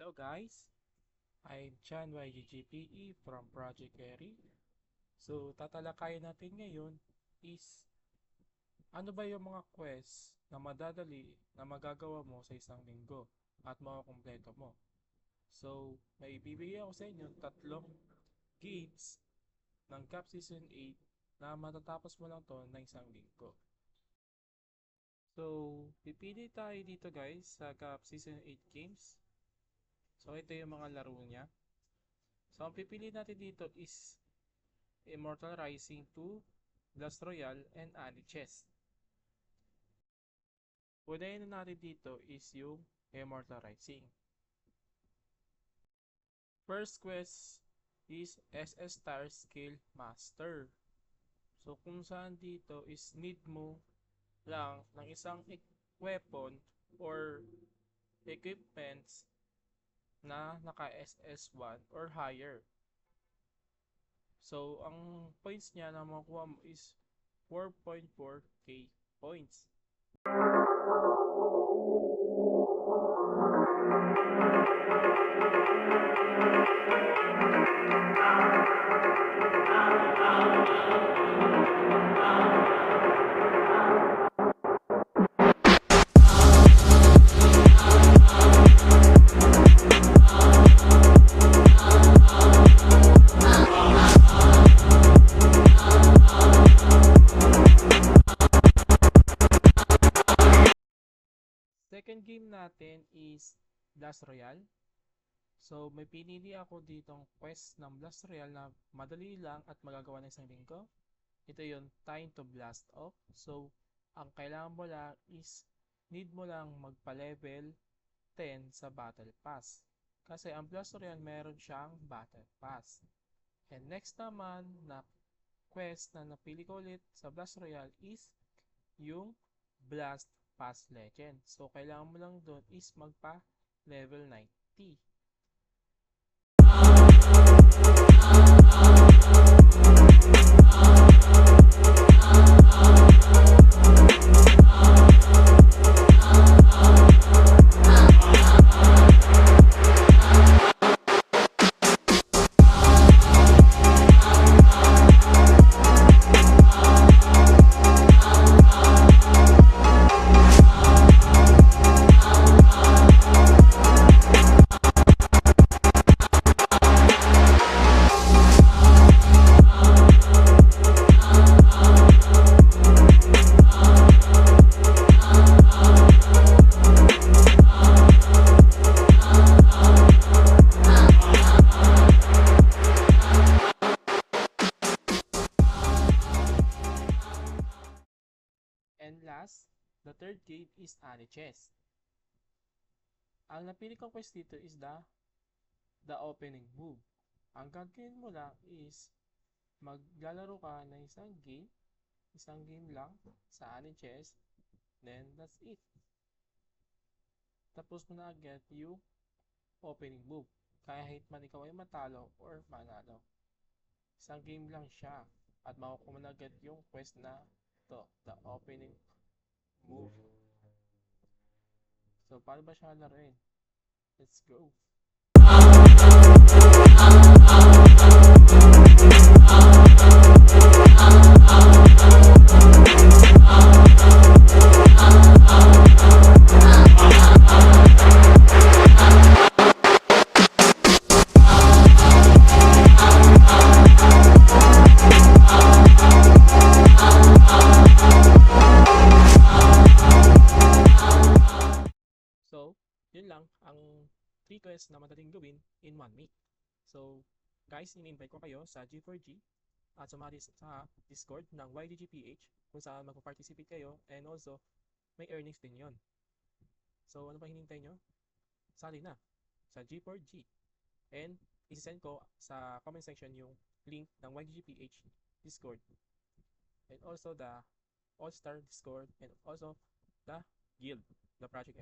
Hello guys, I'm Chan YGGPE from Project Eri. So tatalakayin natin ngayon is ano ba yung mga quest na madadali na magagawa mo sa isang linggo at makukumpleto mo. So may ibibigay ako sa inyo tatlong games ng Cup Season 8 na matatapos mo lang to na isang linggo. So pipili tayo dito guys sa Cup Season 8 games. So ito yung mga laro niya. So ang pipili natin dito is Immortal Rising 2, Blast Royale, and Ani Chess. Unahin na natin dito is yung Immortal Rising. First quest is SS Star Skill Master. So kung saan dito is need mo lang ng isang weapon or equipments na naka SS1 or higher. So, ang points niya na makuha mo is 4.4k points. Second game natin is Blast Royale. So, may pinili ako ditong quest ng Blast Royale na madali lang at magagawa ng isang linggo. Ito yung Time to Blast Off. So, ang kailangan mo lang is need mo lang magpa-level 10 sa Battle Pass. Kasi ang Blast Royale meron siyang Battle Pass. And next naman na quest na napili ko ulit sa Blast Royale is yung Blast Pass Legend. So, kailangan mo lang doon is magpa level 90. And last, the third game is Ani Chess. Ang napili kong quest dito is the opening move. Ang gagawin mo lang is maglalaro ka ng isang game lang sa Ani Chess, then that's it. Tapos mo na agad yung opening move. Kahit man ikaw ay matalo or manalo. Isang game lang siya at makukuha mo na agad yung quest na to, the opening move. So, paano ba siya laruin? Let's go! So, yun lang ang 3 quests na madaling gawin in 1 week. So, guys, in-invite ko kayo sa G4G at sumali sa Discord ng YDGPH kung saan magpa-participate kayo and also may earnings din yon. So ano pa hinintay nyo? Sali na sa G4G and isisend ko sa comment section yung link ng YDGPH Discord and also the All-Star Discord and also the Guild, the Project